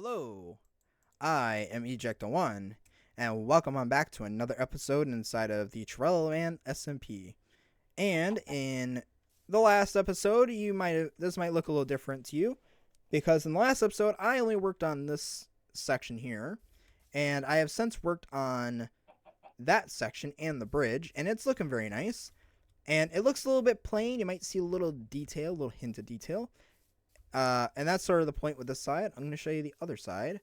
Hello, I am Eject1, and welcome on back to another episode inside of the TravelaLand SMP. And in the last episode, this might look a little different to you, because in the last episode, I only worked on this section here, and I have since worked on that section and the bridge, and it's looking very nice. And it looks a little bit plain. You might see a little detail, a little hint of detail. And that's sort of the point with this side. I'm going to show you the other side.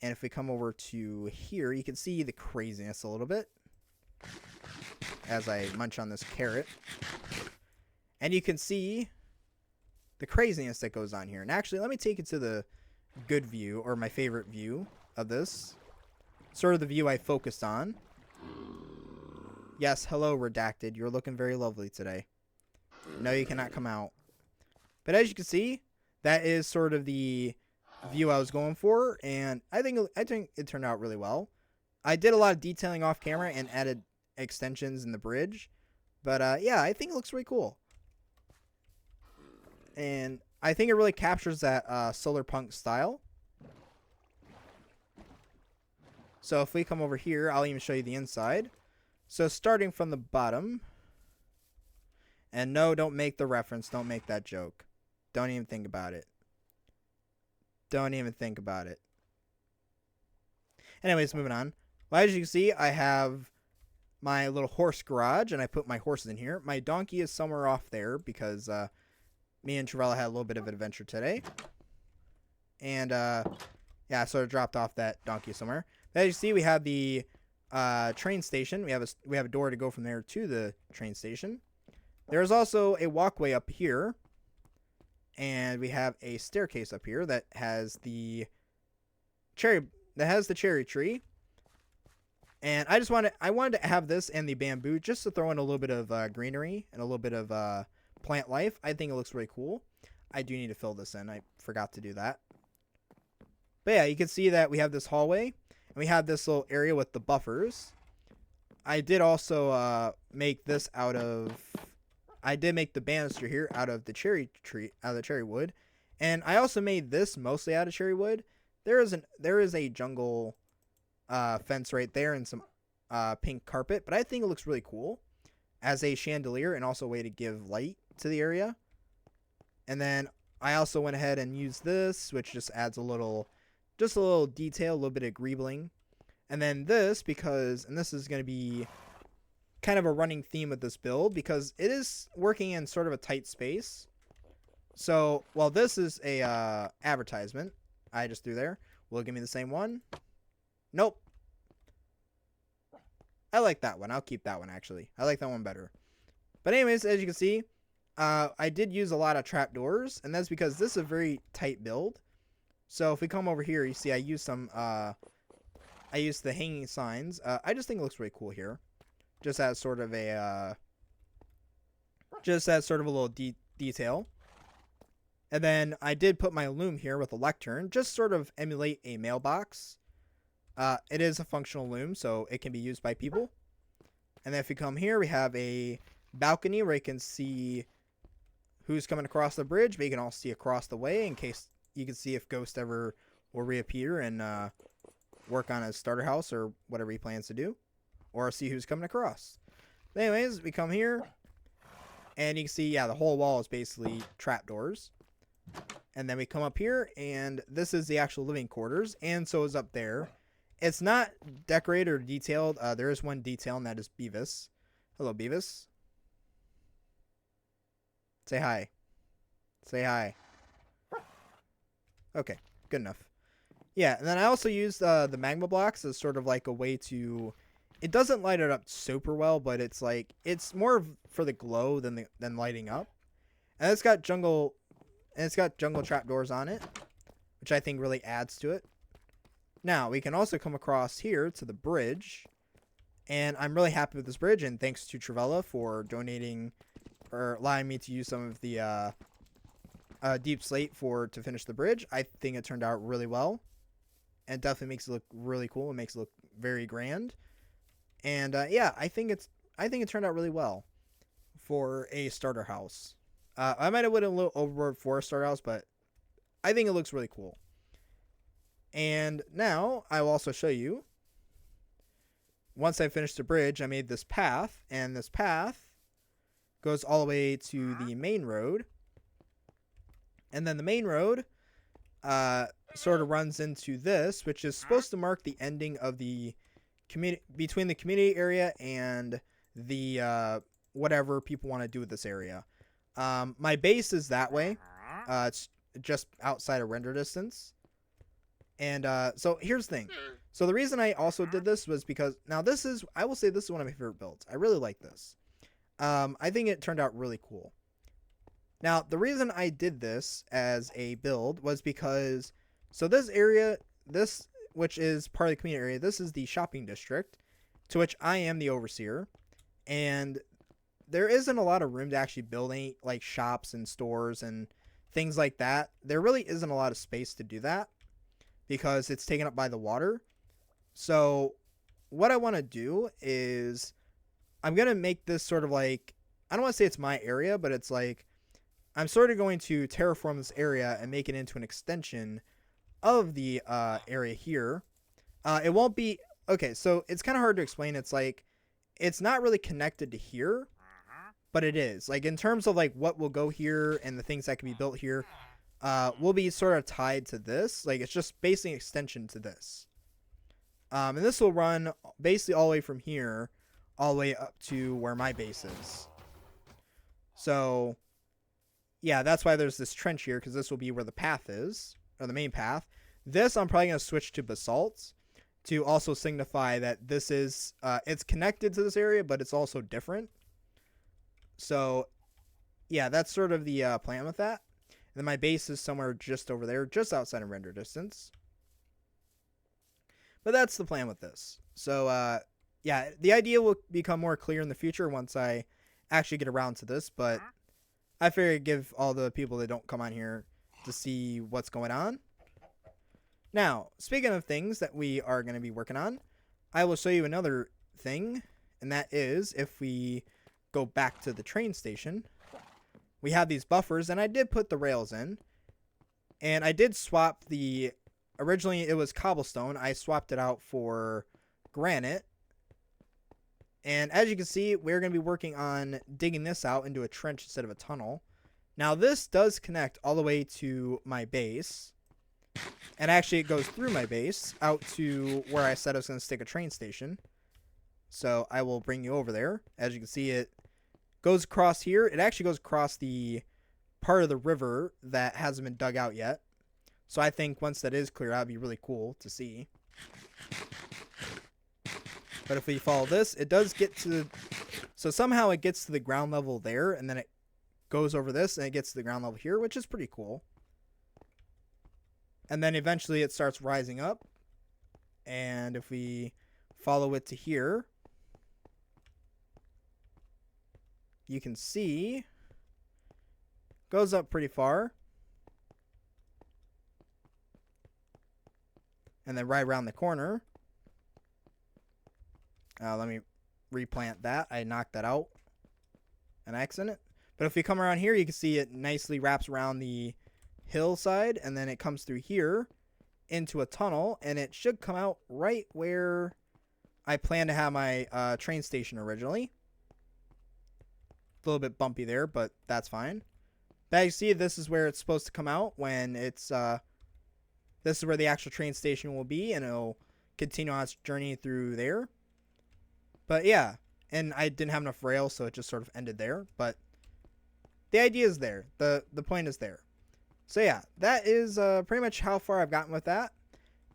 And if we come over to here, you can see the craziness a little bit as I munch on this carrot. And you can see the craziness that goes on here. And actually, let me take it to the good view, or my favorite view of this. Sort of the view I focused on. Yes, hello, Redacted. You're looking very lovely today. No, you cannot come out. But as you can see, that is sort of the view I was going for, and I think it turned out really well. I did a lot of detailing off camera and added extensions in the bridge, but yeah, I think it looks really cool. And I think it really captures that solar punk style. So if we come over here, I'll even show you the inside. So starting from the bottom, and no, don't make the reference, don't make that joke. Don't even think about it. Don't even think about it. Anyways, moving on. Well, as you can see, I have my little horse garage, and I put my horses in here. My donkey is somewhere off there because me and Travella had a little bit of an adventure today. And, yeah, I sort of dropped off that donkey somewhere. As you see, we have the train station. We have a door to go from there to the train station. There's also a walkway up here. And we have a staircase up here that has the cherry tree. And I wanted to have this and the bamboo just to throw in a little bit of greenery and a little bit of plant life. I think it looks really cool. I do need to fill this in. I forgot to do that. But yeah, you can see that we have this hallway and we have this little area with the buffers. I did also make this out of... I did make the banister here out of the cherry wood, and I also made this mostly out of cherry wood. There is a jungle fence right there and some pink carpet, but I think it looks really cool as a chandelier and also a way to give light to the area. And then I also went ahead and used this, which just adds a little detail, a little bit of greebling. And then this, and this is going to be kind of a running theme with this build because it is working in sort of a tight space. So while this is a advertisement I just threw there, will it give me the same one? Nope. I like that one. I'll keep that one, actually. I like that one better. But anyways, as you can see, I did use a lot of trapdoors, and that's because this is a very tight build. So if we come over here, you see I used the hanging signs. I just think it looks really cool here. Just as sort of a little detail. And then I did put my loom here with a lectern, just sort of emulate a mailbox. It is a functional loom, so it can be used by people. And then if you come here, we have a balcony where you can see who's coming across the bridge, but you can also see across the way in case you can see if Ghost ever will reappear and work on his starter house or whatever he plans to do. Or see who's coming across. But anyways, we come here. And you can see, yeah, the whole wall is basically trapdoors. And then we come up here. And this is the actual living quarters. And so is up there. It's not decorated or detailed. There is one detail, and that is Beavis. Hello, Beavis. Say hi. Say hi. Okay, good enough. Yeah, and then I also used the magma blocks as sort of like a way to... It doesn't light it up super well, but it's more for the glow than lighting up. And it's got jungle trapdoors on it, which I think really adds to it. Now, we can also come across here to the bridge, and I'm really happy with this bridge, and thanks to Travella for donating or allowing me to use some of the deep slate to finish the bridge. I think it turned out really well, and it definitely makes it look really cool. It makes it look very grand. And yeah, I think it turned out really well for a starter house. I might have went a little overboard for a starter house, but I think it looks really cool. I think it looks really And now I will also show you, once I finished the bridge, I made this path, and this path goes all the way to the main road. And then the main road sort of runs into this, which is supposed to mark the ending of the between the community area and the whatever people want to do with this area. My base is that way. It's just outside of render distance. And so here's the thing. So the reason I also did this was because now this is, I will say this is one of my favorite builds. I really like this. I think it turned out really cool. Now, the reason I did this as a build was because, so this area, this, which is part of the community area, this is the shopping district, to which I am the overseer. And there isn't a lot of room to actually build any, like, shops and stores and things like that. There really isn't a lot of space to do that because it's taken up by the water. So what I want to do is I'm going to make this sort of like, I don't want to say it's my area, but it's like, I'm sort of going to terraform this area and make it into an extension of the area here. It won't be, okay, so it's kind of hard to explain. It's like, it's not really connected to here, but it is. Like, in terms of like what will go here and the things that can be built here, will be sort of tied to this. Like, it's just basically an extension to this. And this will run basically all the way from here all the way up to where my base is. So yeah, that's why there's this trench here, because this will be where the path is, or the main path. This I'm probably going to switch to basalt to also signify that this is, it's connected to this area, but it's also different. So yeah, that's sort of the plan with that. And then my base is somewhere just over there, just outside of render distance. But that's the plan with this. So yeah, the idea will become more clear in the future once I actually get around to this, but I figure I'd give all the people that don't come on here to see what's going on. Now, speaking of things that we are going to be working on, I will show you another thing, and that is if we go back to the train station, we have these buffers, and I did put the rails in, and I did swap the, originally it was cobblestone, I swapped it out for granite. And as you can see, we're going to be working on digging this out into a trench instead of a tunnel. Now, this does connect all the way to my base. And actually, it goes through my base out to where I said I was going to stick a train station. So I will bring you over there. As you can see, it goes across here. It actually goes across the part of the river that hasn't been dug out yet. So I think once that is clear, that would be really cool to see. But if we follow this, it does get to, so somehow it gets to the ground level there, and then it goes over this, and it gets to the ground level here, which is pretty cool. And then eventually it starts rising up, and if we follow it to here, you can see, goes up pretty far. And then right around the corner, let me replant that. I knocked that out an accident. But if we come around here, you can see it nicely wraps around the hillside, and then it comes through here into a tunnel, and it should come out right where I plan to have my train station originally. A little bit bumpy there, but that's fine. But as you see, this is where it's supposed to come out when it's, this is where the actual train station will be, and it'll continue on its journey through there. But yeah, and I didn't have enough rails, so it just sort of ended there. But the idea is there. The point is there. So yeah, that is pretty much how far I've gotten with that.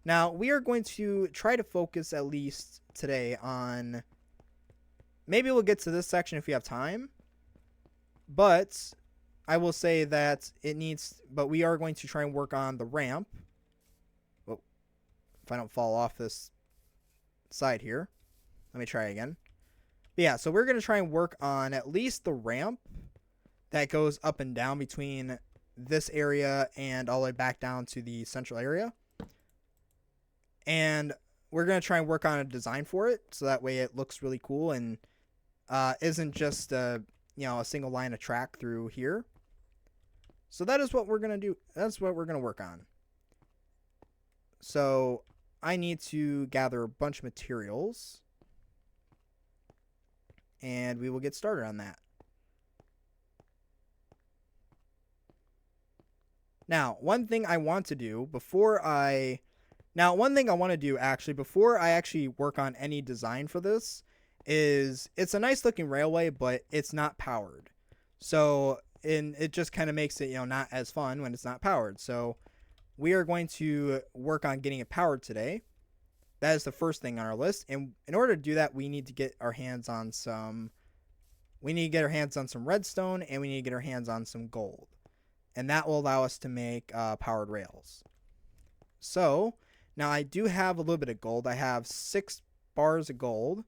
Now, we are going to try to focus at least today on, maybe we'll get to this section if we have time. But I will say that it needs, but we are going to try and work on the ramp. Whoa, if I don't fall off this side here. Let me try again. But yeah, so we're going to try and work on at least the ramp that goes up and down between this area and all the way back down to the central area. And we're going to try and work on a design for it, so that way it looks really cool and isn't just a single line of track through here. So that is what we're going to do. That's what we're going to work on. So I need to gather a bunch of materials, and we will get started on that. Now, one thing I want to do before I actually work on any design for this is it's a nice looking railway, but it's not powered. So, it just kind of makes it, not as fun when it's not powered. So, we are going to work on getting it powered today. That is the first thing on our list. And in order to do that, we need to get our hands on some redstone, and we need to get our hands on some gold. And that will allow us to make powered rails. So now I do have a little bit of gold. I have 6 bars of gold,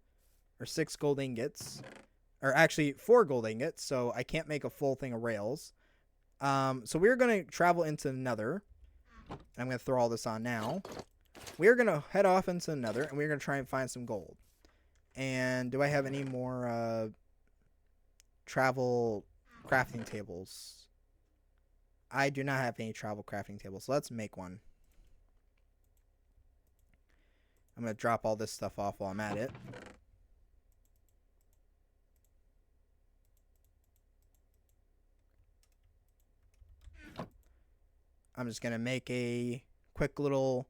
or 6 gold ingots, or actually 4 gold ingots. So I can't make a full thing of rails. So we're going to travel into the Nether. And I'm going to throw all this on now. We're going to head off into the Nether, and we're going to try and find some gold. And do I have any more travel crafting tables? I do not have any travel crafting tables, so let's make one. I'm going to drop all this stuff off while I'm at it. I'm just going to make a quick little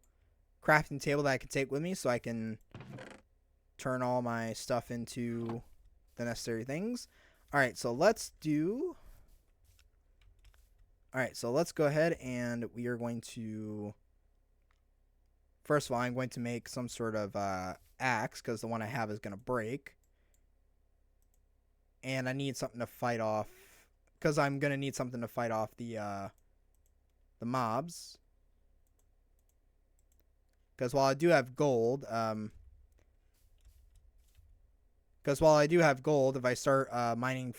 crafting table that I can take with me so I can turn all my stuff into the necessary things. Alright, so let's go ahead and we are going to... First of all, I'm going to make some sort of axe because the one I have is going to break. And I need something to fight off, because I'm going to need something to fight off the mobs. Because while I do have gold, if I start mining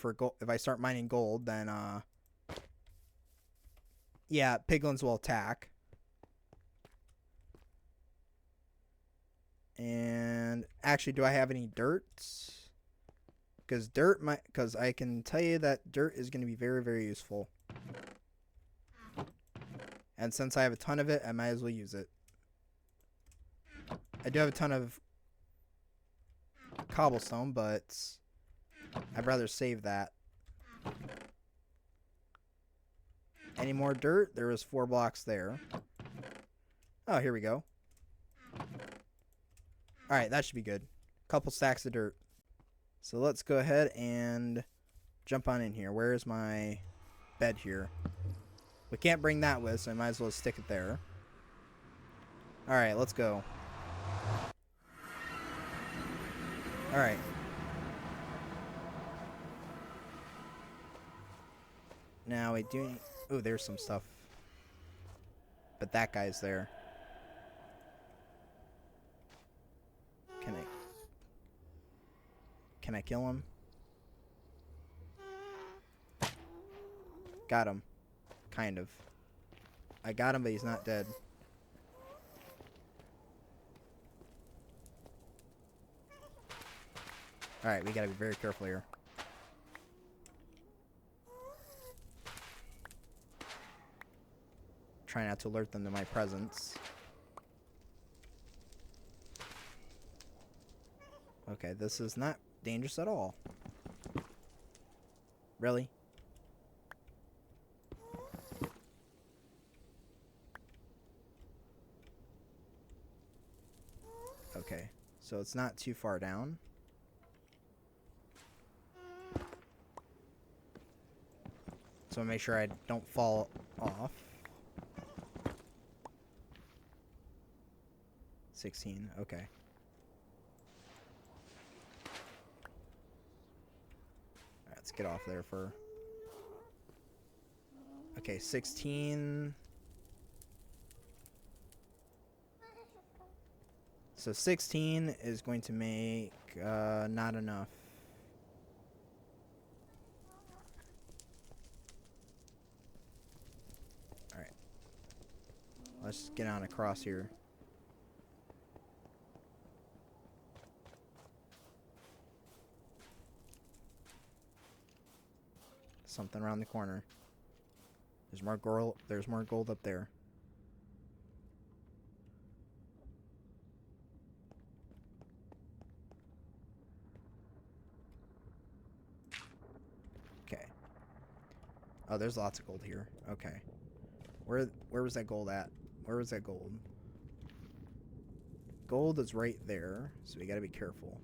gold, then yeah, piglins will attack. And actually, do I have any dirt? Because I can tell you that dirt is going to be very, very useful. And since I have a ton of it, I might as well use it. I do have a ton of cobblestone, but I'd rather save that. Any more dirt? There was 4 blocks there. Oh, here we go. Alright, that should be good. Couple stacks of dirt. So let's go ahead and jump on in here. Where's my bed here? We can't bring that with, so I might as well stick it there. Alright, let's go. Alright. Now we do... Ooh, there's some stuff. But that guy's there. Can I kill him? Got him. Kind of. I got him, but he's not dead. Alright, we gotta be very careful here. Try not to alert them to my presence. Okay, this is not dangerous at all. Really? Okay, so it's not too far down. So make sure I don't fall off. 16, okay. Alright, let's get off there for... Okay, 16... So 16 is going to make not enough. Alright. Let's just get on across here. Something around the corner. There's more gold up there. Oh, there's lots of gold here. Okay. Where was that gold at? Where was that gold? Gold is right there, so we gotta be careful.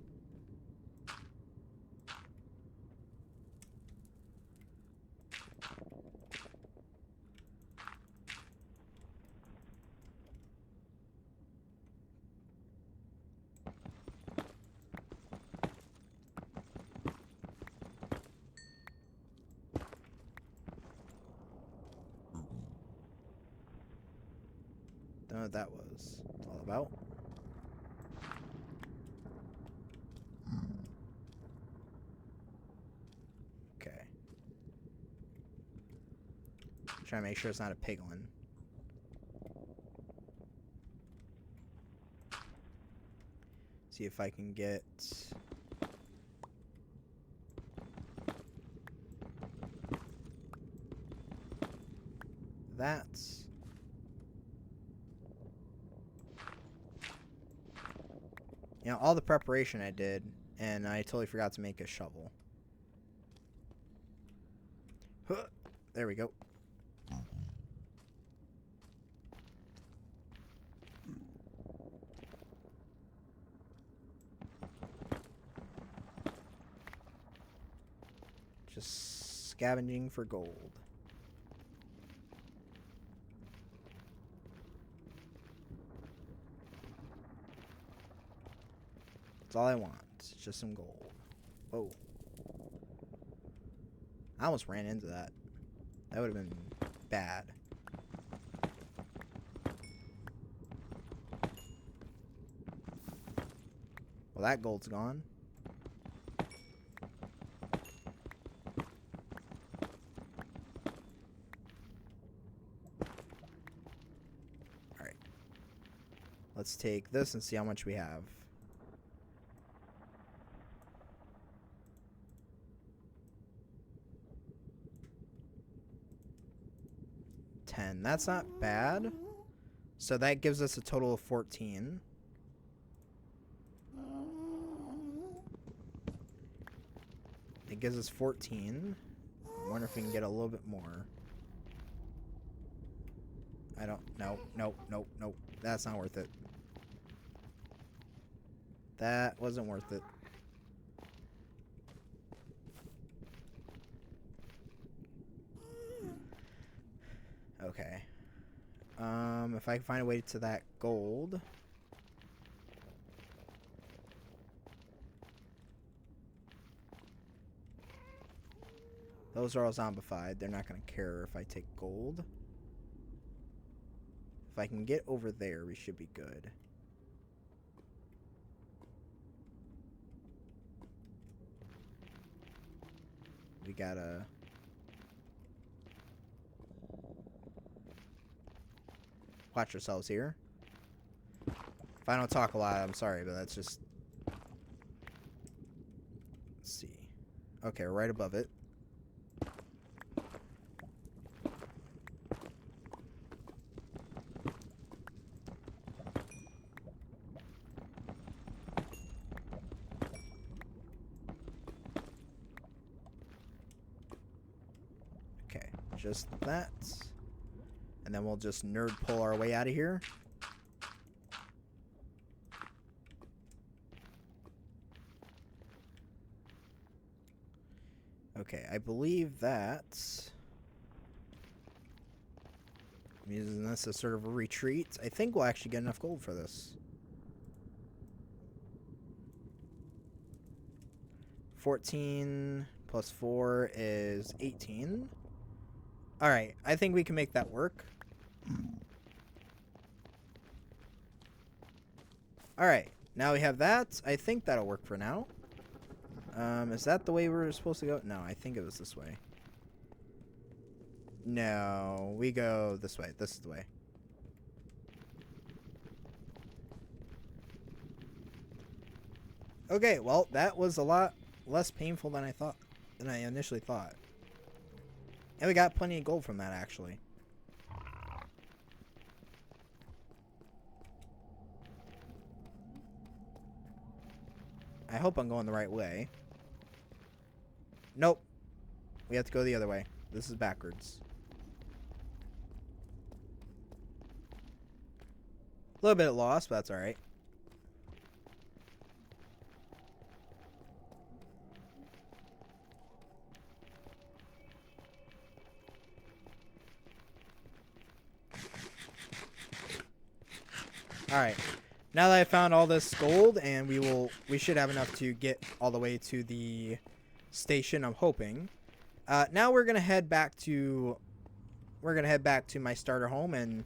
Don't know what that was all about. Okay. Trying to make sure it's not a piglin. See if I can get... That's... You know, all the preparation I did, and I totally forgot to make a shovel. Huh. There we go. Just scavenging for gold. That's all I want. It's just some gold. Whoa. I almost ran into that. That would have been bad. Well, that gold's gone. Alright. Let's take this and see how much we have. That's not bad. So that gives us a total of 14. It gives us 14. I wonder if we can get a little bit more. I don't... Nope. That's not worth it. That wasn't worth it. Okay. If I can find a way to that gold. Those are all zombified. They're not going to care if I take gold. If I can get over there, we should be good. We gotta... watch ourselves here. If I don't talk a lot, I'm sorry, but that's just... Let's see. Okay, we're right above it. Okay, just that. And then we'll just nerd pull our way out of here. Okay, I believe that... I'm using this as sort of a retreat. I think we'll actually get enough gold for this. 14 plus 4 is 18. Alright, I think we can make that work. Alright, now we have that. I think that'll work for now. Is that the way we were supposed to go? No, I think it was this way. No, we go this way. This is the way. Okay, well, that was a lot less painful than I initially thought. And we got plenty of gold from that, actually. I hope I'm going the right way. Nope. We have to go the other way. This is backwards. A little bit lost, but that's alright. Alright. Now that I found all this gold, and we should have enough to get all the way to the station, I'm hoping. Now we're gonna head back to my starter home and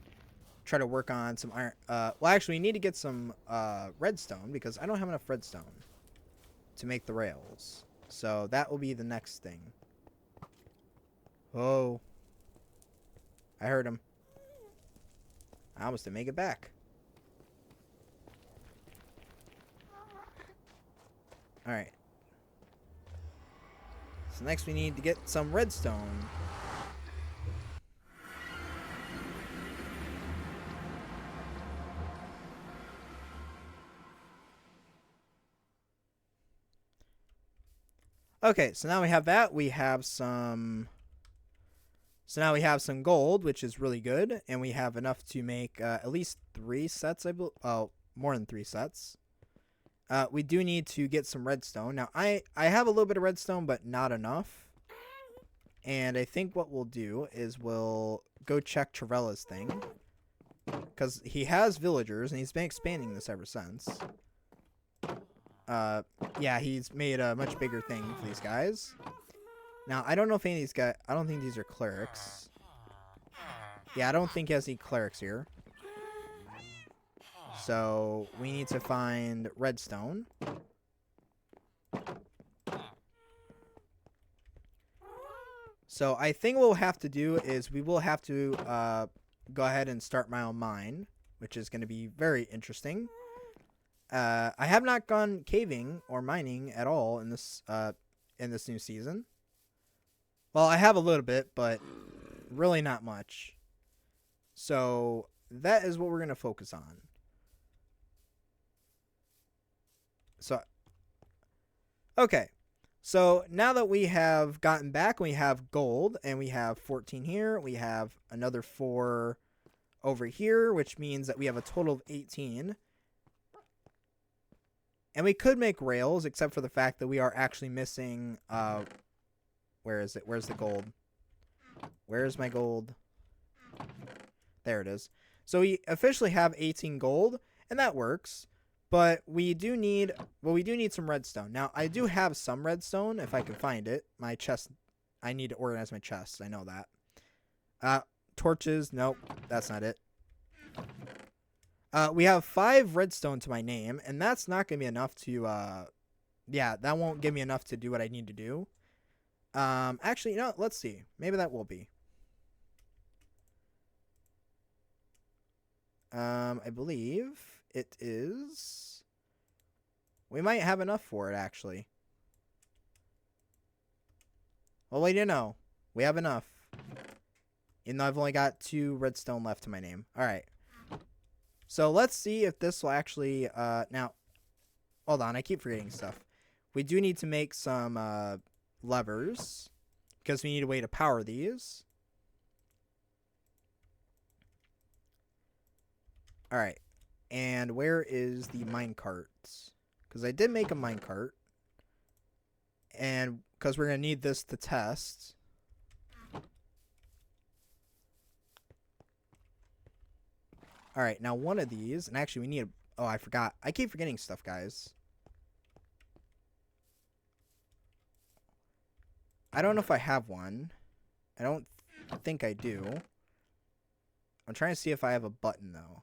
try to work on some iron. Well, actually, we need to get some redstone because I don't have enough redstone to make the rails. So that will be the next thing. Oh, I heard him. I almost didn't make it back. All right. So next we need to get some redstone. Okay, so now we have that. We have some... So now we have some gold, which is really good. And we have enough to make at least 3 sets, I believe. Oh, more than 3 sets. We do need to get some redstone. Now, I have a little bit of redstone, but not enough. And I think what we'll do is we'll go check Travela's thing. Because he has villagers, and he's been expanding this ever since. Yeah, he's made a much bigger thing for these guys. Now, I don't know if any of these guys... I don't think these are clerics. Yeah, I don't think he has any clerics here. So, we need to find redstone. So, I think what we'll have to do is we will have to go ahead and start my own mine, which is going to be very interesting. I have not gone caving or mining at all in this new season. Well, I have a little bit, but really not much. So that is what we're going to focus on. So, okay. So now that we have gotten back, we have gold, and we have 14 here. We have another 4 over here, which means that we have a total of 18. And we could make rails, except for the fact that we are actually missing... where is it? Where's the gold? Where's my gold? There it is. So we officially have 18 gold, and that works. But we do need... Well, we do need some redstone. Now, I do have some redstone, if I can find it. My chest... I need to organize my chests. I know that. Torches. Nope. That's not it. We have 5 redstone to my name, and that's not going to be enough to... Yeah, that won't give me enough to do what I need to do. Actually, you know, let's see. Maybe that will be. I believe it is. We might have enough for it, actually. Well, wait, you know. We have enough. Even though I've only got 2 redstone left to my name. Alright. So, let's see if this will actually, now, hold on, I keep forgetting stuff. We do need to make some, levers, because we need a way to power these. Alright. And where is the minecart? Because I did make a minecart. And because we're going to need this to test. Alright, now one of these, and actually we need a... Oh, I forgot. I keep forgetting stuff, guys. I don't know if I have one. I don't think I do. I'm trying to see if I have a button, though.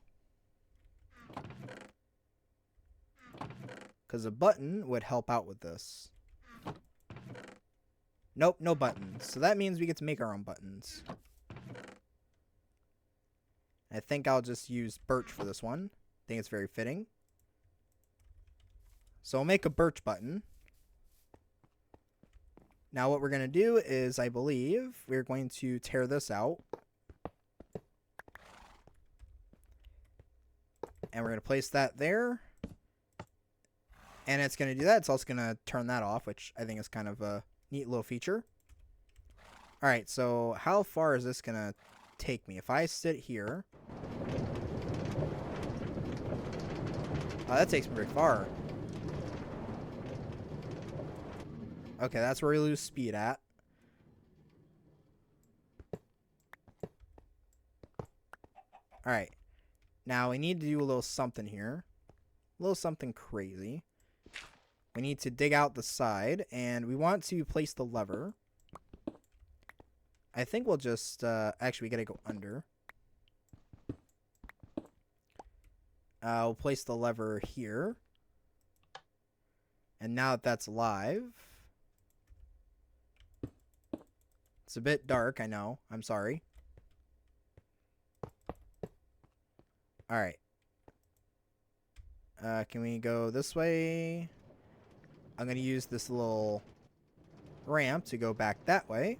Because a button would help out with this. Nope, no buttons. So that means we get to make our own buttons. I think I'll just use birch for this one. I think it's very fitting. So I'll make a birch button. Now what we're going to do is, I believe, we're going to tear this out. And we're going to place that there. And it's going to do that. It's also going to turn that off, which I think is kind of a neat little feature. All right, so how far is this gonna take me? If I sit here, oh, that takes me very far. Okay, that's where we lose speed at. All right, now we need to do a little something here, a little something crazy. We need to dig out the side, and we want to place the lever. I think we'll just, actually, we gotta go under. We'll place the lever here. And now that that's live, it's a bit dark, I know. I'm sorry. All right. Can we go this way? I'm going to use this little ramp to go back that way.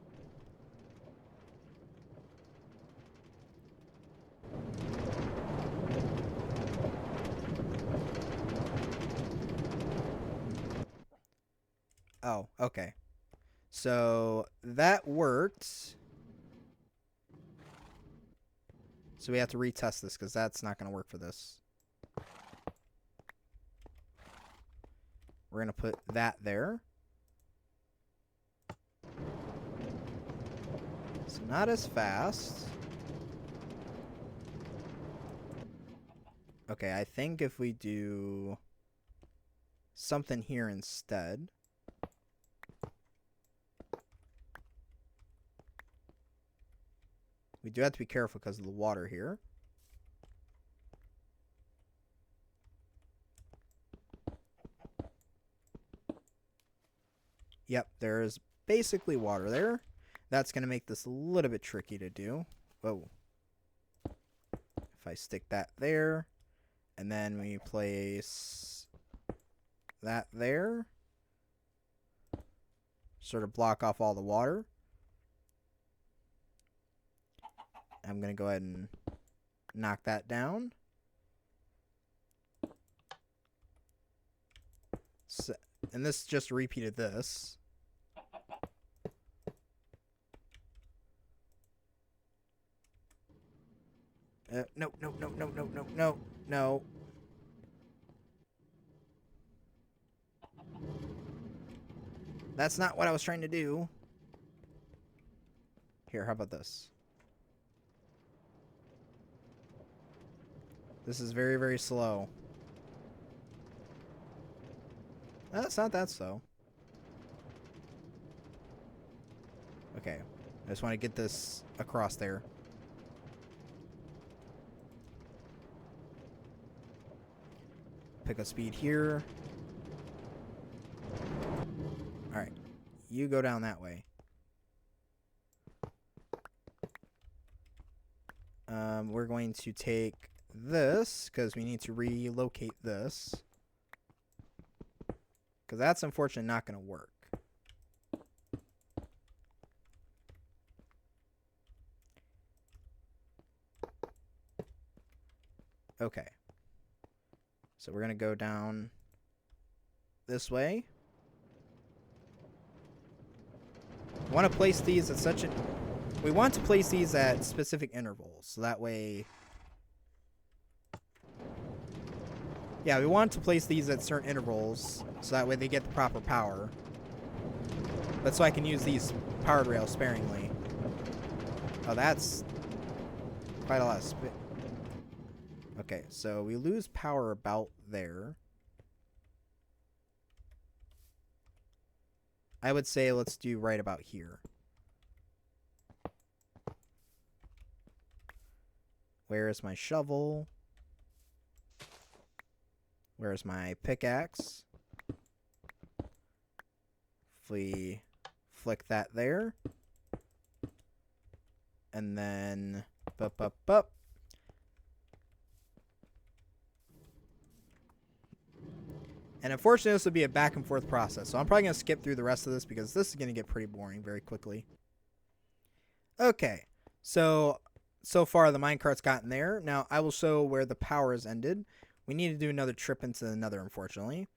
Oh, okay. So that worked. So we have to retest this because that's not going to work for this. We're going to put that there. It's not as fast. Okay, I think if we do something here instead. We do have to be careful because of the water here. Yep, there's basically water there. That's going to make this a little bit tricky to do. Whoa. If I stick that there, and then we place that there, sort of block off all the water. I'm going to go ahead and knock that down. So, and this just repeated this. No. That's not what I was trying to do. Here, how about this? This is very, very slow. No, it's not that slow. Okay. I just want to get this across there. Pick up speed here. Alright. You go down that way. We're going to take this, because we need to relocate this. Because that's unfortunately not going to work. Okay. So we're going to go down this way. We want to place these at such a... We want to place these at specific intervals. So that way... Yeah, we want to place these at certain intervals. So that way they get the proper power. But so I can use these powered rails sparingly. Oh, that's quite a lot of spin. Okay, so we lose power about there. I would say let's do right about here. Where is my shovel? Where's my pickaxe? If we flick that there. And then... Up. And unfortunately, this will be a back and forth process. So I'm probably going to skip through the rest of this because this is going to get pretty boring very quickly. Okay. So far the minecart's gotten there. Now I will show where the power has ended. We need to do another trip into the Nether, unfortunately.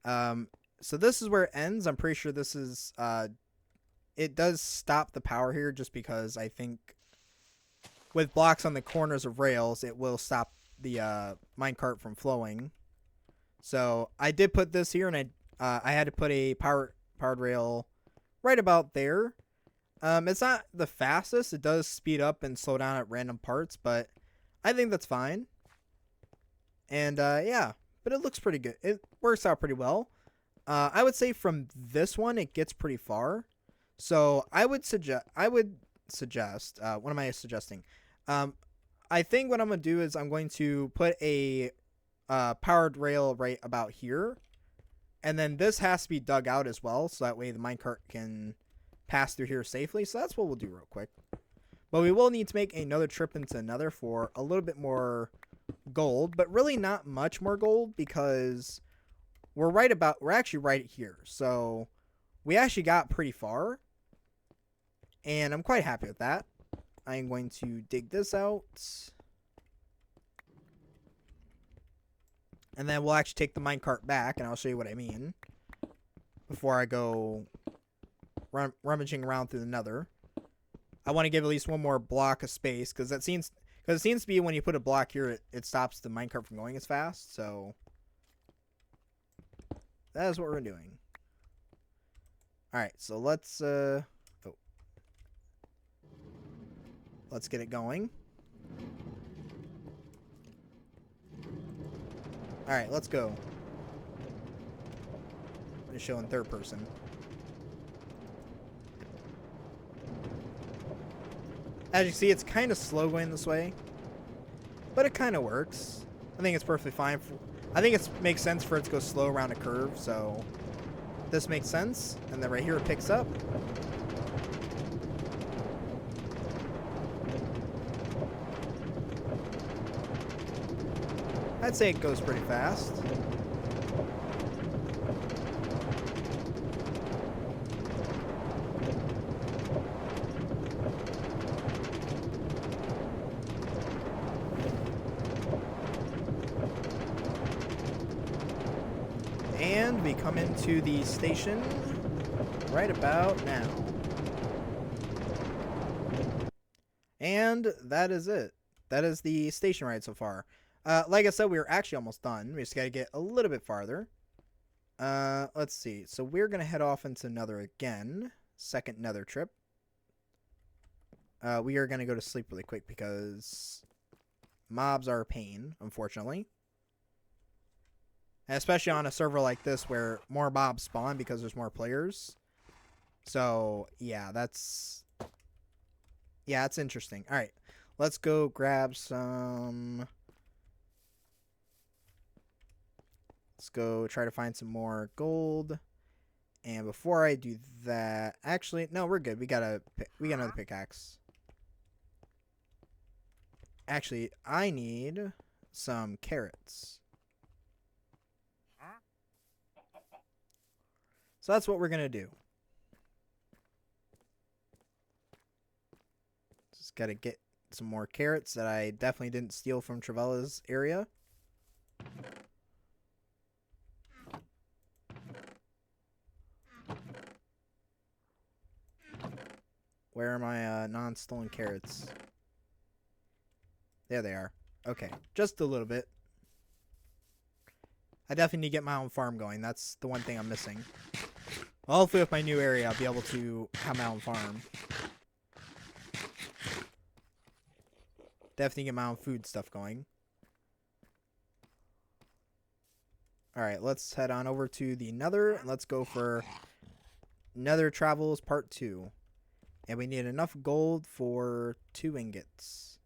So this is where it ends. I'm pretty sure this is it does stop the power here just because I think with blocks on the corners of rails, it will stop the minecart from flowing. So I did put this here, and I had to put a powered rail right about there. It's not the fastest. It does speed up and slow down at random parts, but I think that's fine. And yeah, but it looks pretty good. It works out pretty well. I would say from this one, it gets pretty far. So I would suggest. What am I suggesting? I think what I'm gonna do is I'm going to put a powered rail right about here, and then this has to be dug out as well, so that way the minecart can pass through here safely. So that's what we'll do real quick. But we will need to make another trip into Nether for a little bit more gold, but really not much more gold because we're actually right here. So we actually got pretty far, and I'm quite happy with that. I am going to dig this out, and then we'll actually take the minecart back, and I'll show you what I mean before I go rummaging around through the Nether. I want to give at least one more block of space because it seems to be when you put a block here, it stops the minecart from going as fast. So that is what we're doing. All right, so let's get it going. All right, let's go. I'm gonna show in third person. As you see, it's kind of slow going this way, but it kind of works. I think it's perfectly fine. I think it makes sense for it to go slow around a curve, so this makes sense. And then right here it picks up. I'd say it goes pretty fast. And we come into the station right about now. And that is it. That is the station ride so far. Like I said, we were actually almost done. We just got to get a little bit farther. Let's see. So we're going to head off into Nether again. Second Nether trip. We are going to go to sleep really quick because mobs are a pain, unfortunately. And especially on a server like this where more mobs spawn because there's more players. So, yeah, it's interesting. All right, let's go grab some... Let's go try to find some more gold. And before I do that... Actually, no, we're good. We got another pickaxe. Actually, I need some carrots. So that's what we're going to do. Just got to get some more carrots that I definitely didn't steal from Travela's area. Where are my non-stolen carrots? There they are. Okay, just a little bit. I definitely need to get my own farm going. That's the one thing I'm missing. Well, hopefully with my new area, I'll be able to have my own farm. Definitely get my own food stuff going. Alright, let's head on over to the Nether. And let's go for Nether Travels Part 2. And we need enough gold for 2 ingots.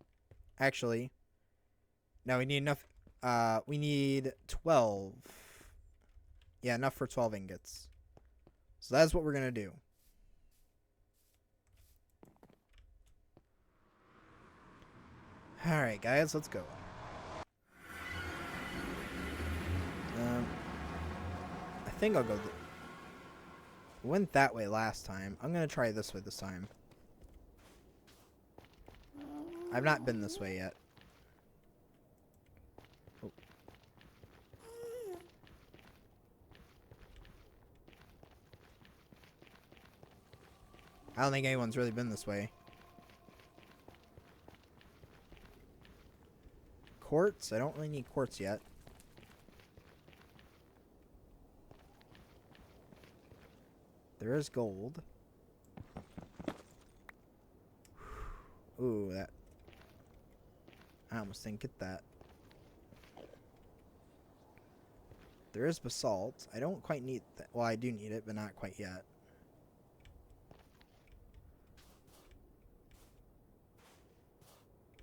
Actually, no, we need enough. We need 12. Yeah, enough for 12 ingots. So that's what we're going to do. Alright, guys, let's go. I think I'll go... Went that way last time. I'm going to try this way this time. I've not been this way yet. Oh. I don't think anyone's really been this way. Quartz? I don't really need quartz yet. There is gold. Ooh, that... I almost didn't get that. There is basalt. I don't quite need that. Well, I do need it, but not quite yet.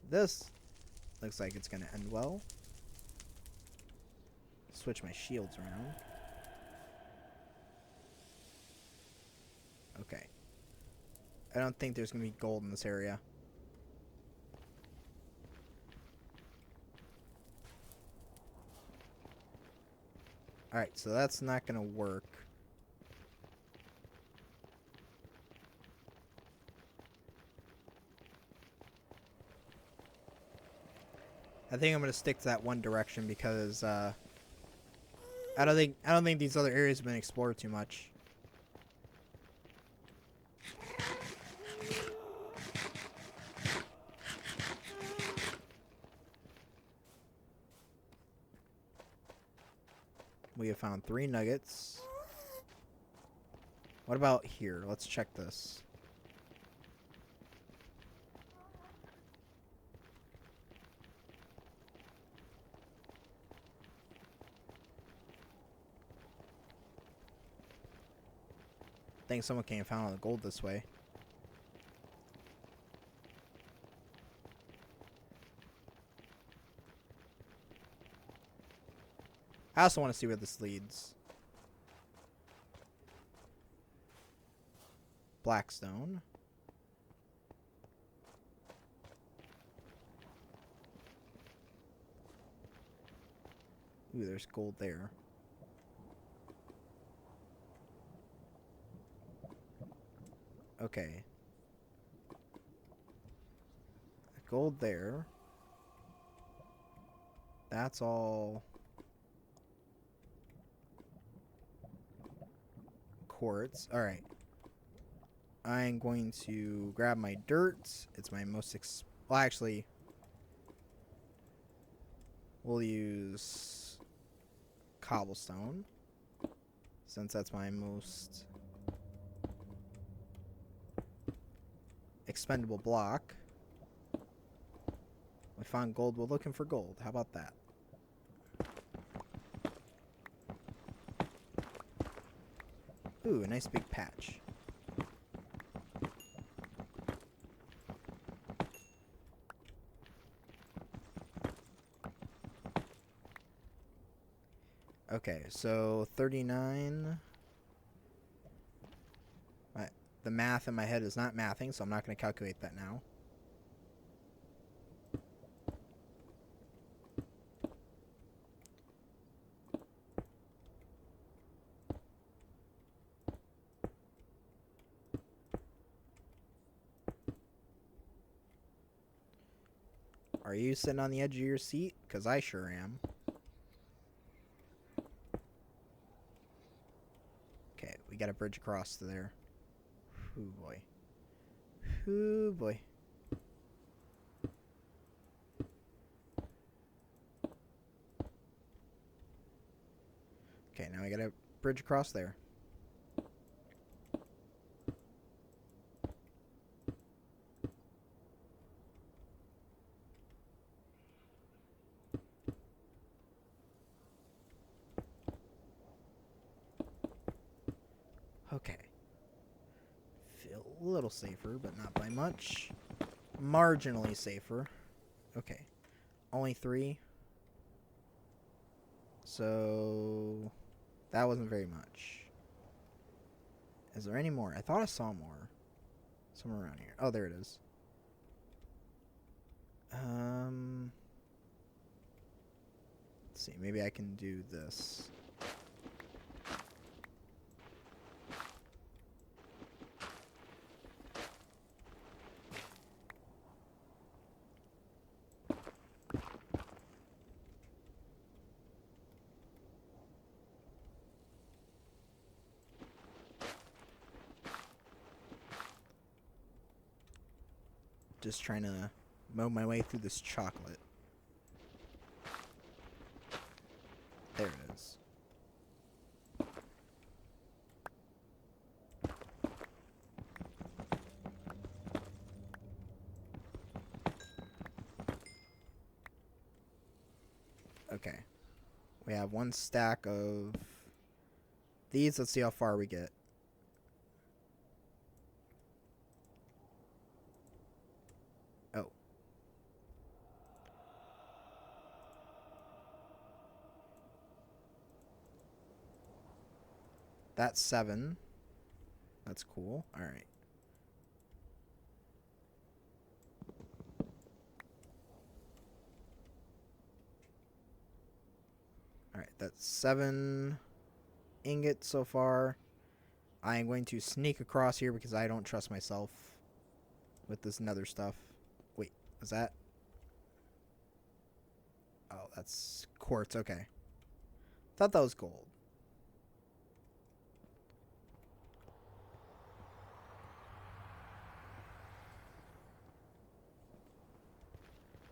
This looks like it's going to end well. Switch my shields around. Okay. I don't think there's going to be gold in this area. Alright, so that's not going to work. I think I'm going to stick to that one direction because I don't think these other areas have been explored too much. We have found 3 nuggets. What about here? Let's check this. I think someone came and found all the gold this way. I also want to see where this leads. Blackstone. Ooh, there's gold there. Okay. Gold there. That's all quartz. Alright. I'm going to grab my dirt. It's my most well, actually, we'll use cobblestone, since that's my most expendable block. We found gold. We're looking for gold. How about that? Ooh, a nice big patch. Okay, so 39. The math in my head is not mathing, so I'm not going to calculate that now. Are you sitting on the edge of your seat? Because I sure am. Okay, we got a bridge across to there. Ooh, boy. Ooh, boy. Okay, now we got a bridge across there. Okay. Feel a little safer, but not by much. Marginally safer. Okay. Only 3. So that wasn't very much. Is there any more? I thought I saw more. Somewhere around here. Oh, there it is. Let's see. Maybe I can do this. Just trying to mow my way through this chocolate. There it is. Okay. We have one stack of these. Let's see how far we get. Oh. That's 7. That's cool. All right. All right, that's 7 ingots so far. I am going to sneak across here because I don't trust myself with this nether stuff. Wait, was that? Oh, that's quartz. Okay. Thought that was gold.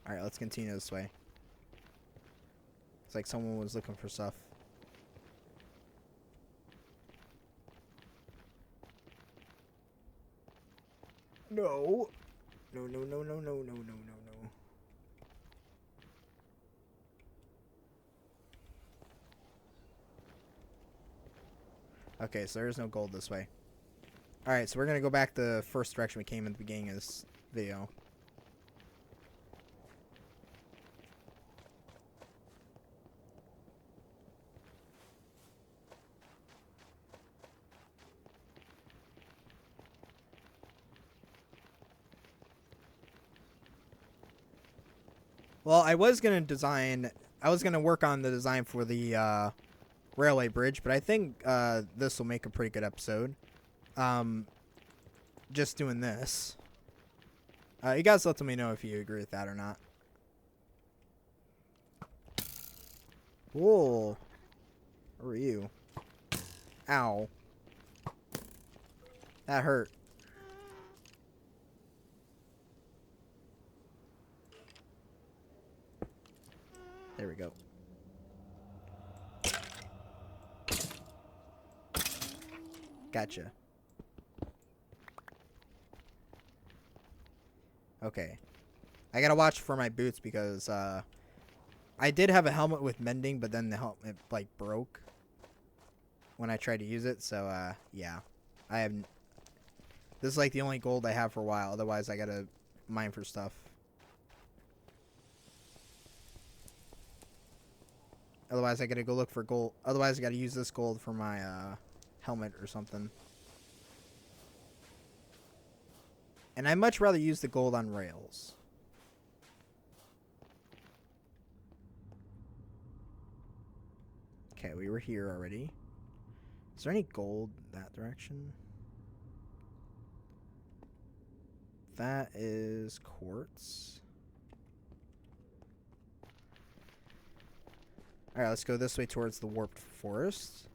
All right, let's continue this way. It's like someone was looking for stuff. No. No, no, no, no, no, no, no, no, no. Okay, so there's no gold this way. Alright, so we're going to go back the first direction we came in the beginning of this video. Well, I was going to work on the design for the railway bridge, but I think this will make a pretty good episode. Just doing this. You guys let me know if you agree with that or not. Whoa. Who are you? Ow. That hurt. There we go. Gotcha. Okay. I gotta watch for my boots because I did have a helmet with mending, but then the helmet like broke when I tried to use it. So yeah, I have. This is like the only gold I have for a while. Otherwise, I gotta mine for stuff. Otherwise, I gotta go look for gold. Otherwise, I gotta use this gold for my helmet or something. And I'd much rather use the gold on rails. Okay, we were here already. Is there any gold that direction? That is quartz. Alright, let's go this way towards the warped forest.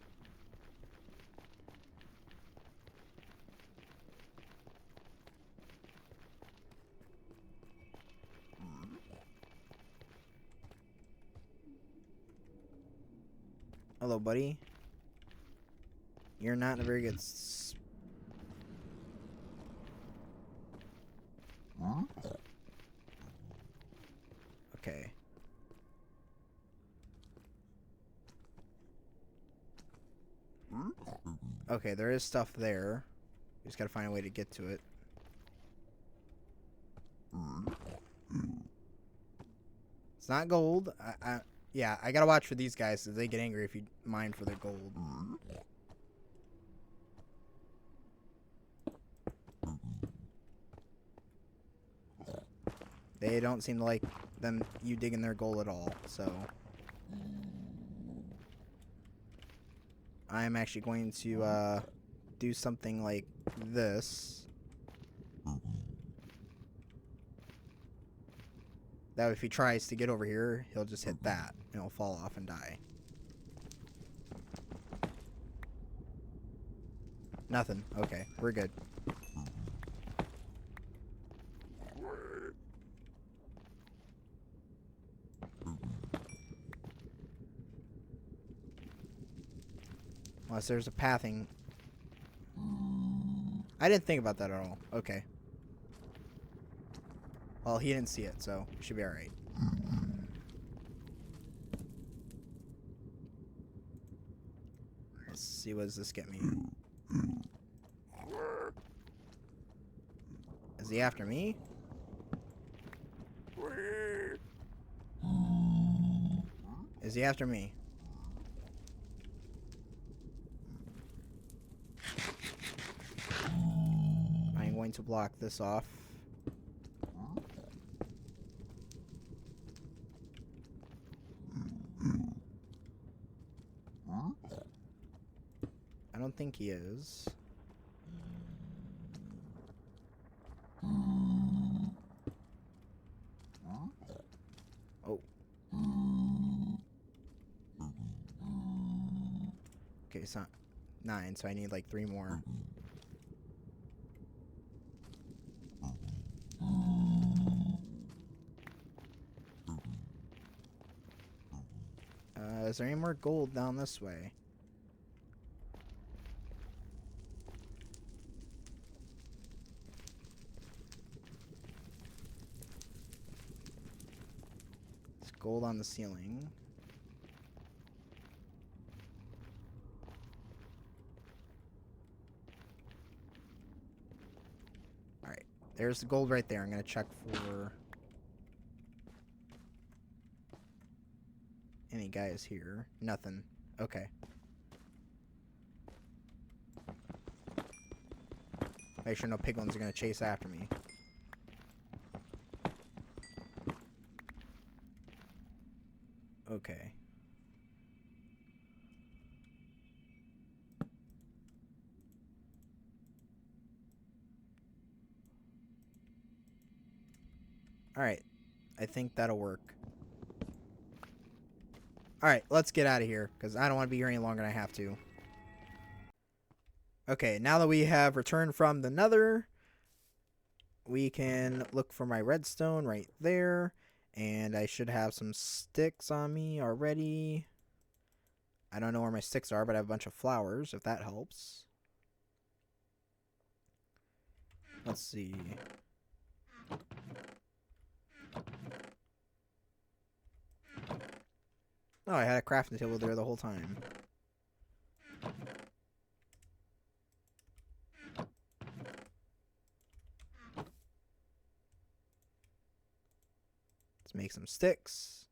Hello, buddy. You're not in a very good okay. Okay, there is stuff there. We just gotta find a way to get to it. It's not gold. Yeah, I gotta watch for these guys because they get angry if you mine for their gold. They don't seem to like you digging their gold at all, so I'm actually going to do something like this. That way if he tries to get over here, he'll just hit that and he'll fall off and die. Nothing. Okay, we're good. Unless there's a pathing. I didn't think about that at all. Okay. Well, he didn't see it, so it should be alright. Let's see, what does this get me? Is he after me? Is he after me? I'm going to block this off. I don't think he is. Oh. Okay, it's not 9, so I need like 3 more. Is there any more gold down this way? There's gold on the ceiling. Alright, there's the gold right there. I'm going to check for any guys here. Nothing. Okay. Make sure no piglins are going to chase after me. Okay. Alright. I think that'll work. Alright, let's get out of here, because I don't want to be here any longer than I have to. Okay, now that we have returned from the Nether, we can look for my redstone right there. And I should have some sticks on me already. I don't know where my sticks are, but I have a bunch of flowers, if that helps. Let's see. Oh, I had a crafting table there the whole time. Let's make some sticks.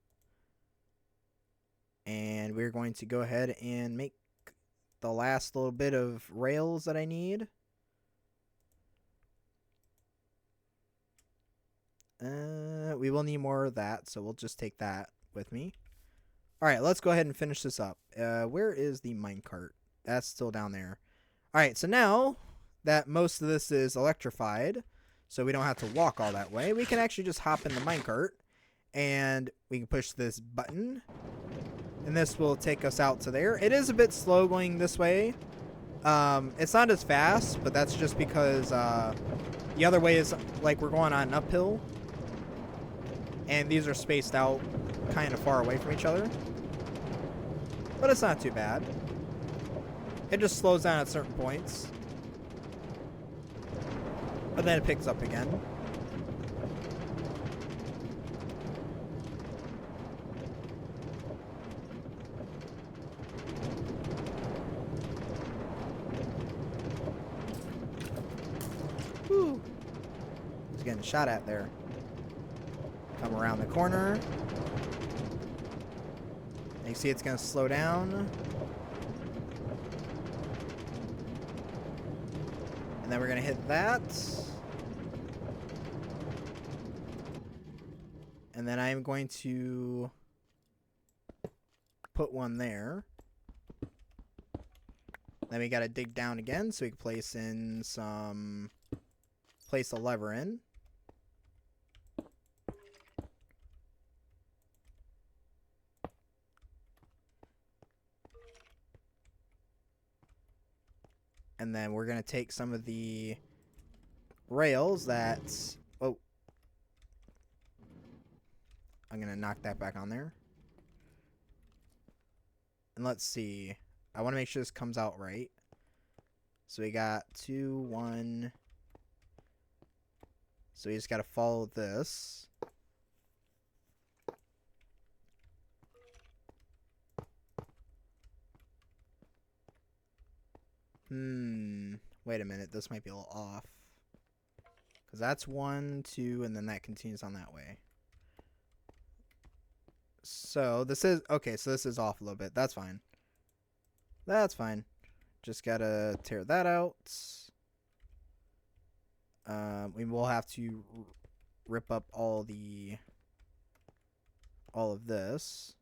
And we're going to go ahead and make the last little bit of rails that I need. We will need more of that, so we'll just take that with me. Alright, let's go ahead and finish this up. Where is the minecart? That's still down there. Alright, so now that most of this is electrified, so we don't have to walk all that way, we can actually just hop in the minecart, and we can push this button, and this will take us out to there. It is a bit slow going this way. It's not as fast, but that's just because the other way is like we're going on an uphill, and these are spaced out kind of far away from each other. But it's not too bad. It just slows down at certain points. But then it picks up again. Whew. He's getting shot at there. Come around the corner. You see it's going to slow down. And then we're going to hit that. And then I'm going to put one there. Then we got to dig down again so we can place in some... place a lever in. And then we're going to take some of the rails that... Oh. I'm going to knock that back on there. And let's see. I want to make sure this comes out right. So we got 2, 1. So we just got to follow this. Wait a minute. This might be a little off. Because that's 1, 2, and then that continues on that way. So this is... Okay, so this is off a little bit. That's fine. That's fine. Just gotta tear that out. We will have to rip up all of this.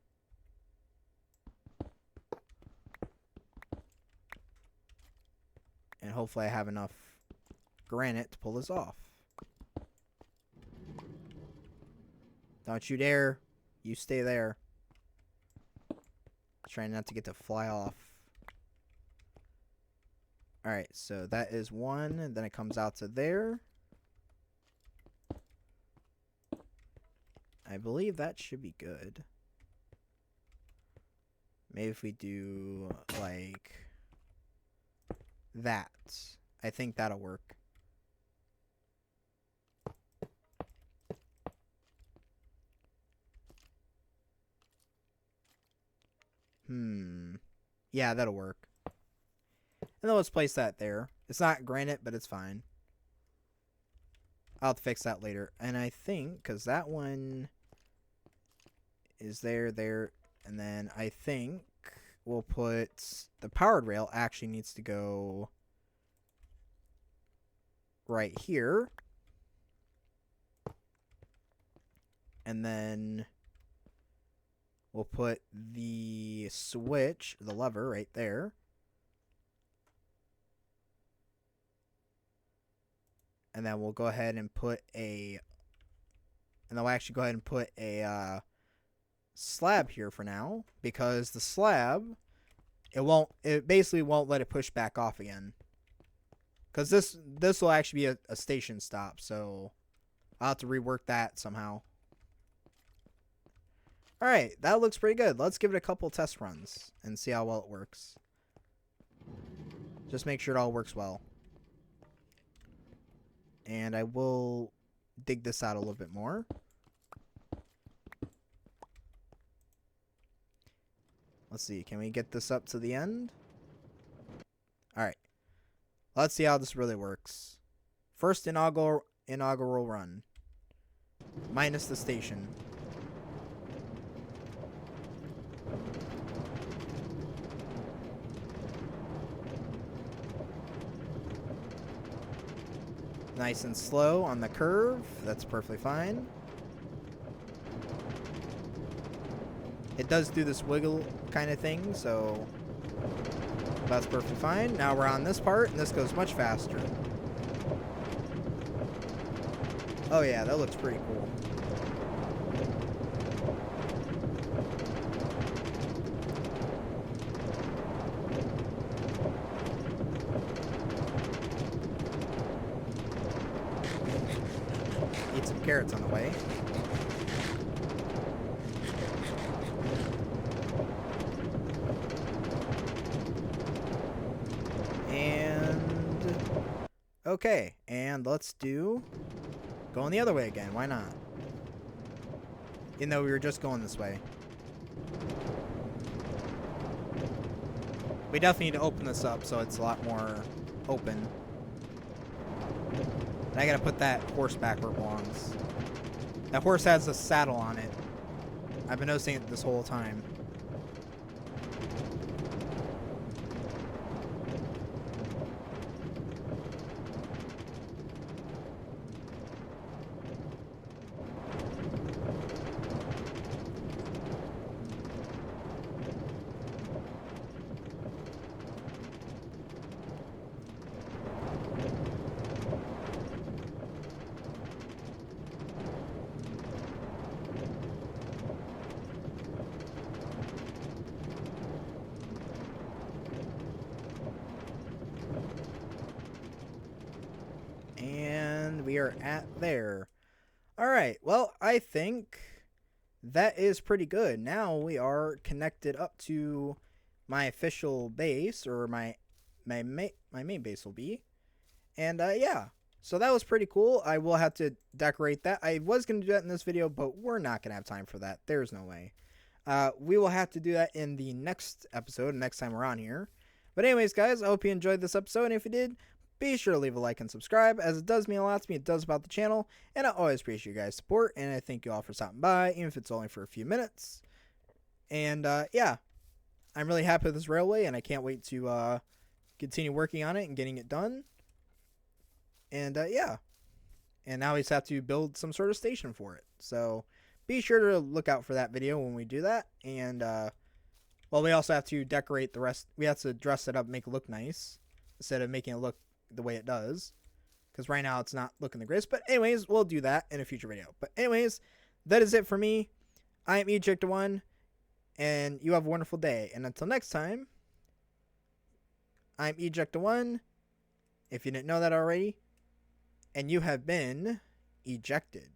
And hopefully I have enough granite to pull this off. Don't you dare. You stay there. Trying not to get to fly off. Alright, so that is 1, and then it comes out to there. I believe that should be good. Maybe if we do, like, that. I think that'll work. Yeah, that'll work. And then let's place that there. It's not granite, but it's fine. I'll have to fix that later. And I think, because that one is there, and then I think we'll put the powered rail actually needs to go right here. And then we'll put the switch, the lever, right there. And then we'll go ahead and put a... And then we'll actually go ahead and put a slab here for now. Because the slab, it basically won't let it push back off again. Because this will actually be a station stop. So I'll have to rework that somehow. Alright, that looks pretty good. Let's give it a couple test runs and see how well it works. Just make sure it all works well. And I will dig this out a little bit more. Let's see, can we get this up to the end? Alright. Let's see how this really works. First inaugural run. Minus the station. Nice and slow on the curve. That's perfectly fine. It does do this wiggle kind of thing, so that's perfectly fine. Now we're on this part, and this goes much faster. Oh yeah, that looks pretty cool. Eat some carrots on the way. And okay, and let's do going the other way again. Why not? Even though we were just going this way. We definitely need to open this up so it's a lot more open. And I gotta put that horse back where it belongs. That horse has a saddle on it. I've been noticing it this whole time. And we are at there. Alright, well, I think that is pretty good. Now we are connected up to my official base, or my main base will be. And yeah, so that was pretty cool. I will have to decorate that. I was going to do that in this video, but we're not going to have time for that. There's no way. We will have to do that in the next episode, next time we're on here. But anyways, guys, I hope you enjoyed this episode. And if you did, be sure to leave a like and subscribe, as it does mean a lot to me. It does about the channel. And I always appreciate you guys' support. And I thank you all for stopping by, even if it's only for a few minutes. And yeah, I'm really happy with this railway, and I can't wait to continue working on it and getting it done. And yeah, and now we just have to build some sort of station for it. So be sure to look out for that video when we do that. And well, we also have to decorate the rest. We have to dress it up, make it look nice, instead of making it look the way it does, because right now it's not looking the greatest. But anyways, we'll do that in a future video. But anyways, that is it for me. I am Eject1, and you have a wonderful day. And until next time, I'm Eject1, if you didn't know that already, and you have been ejected.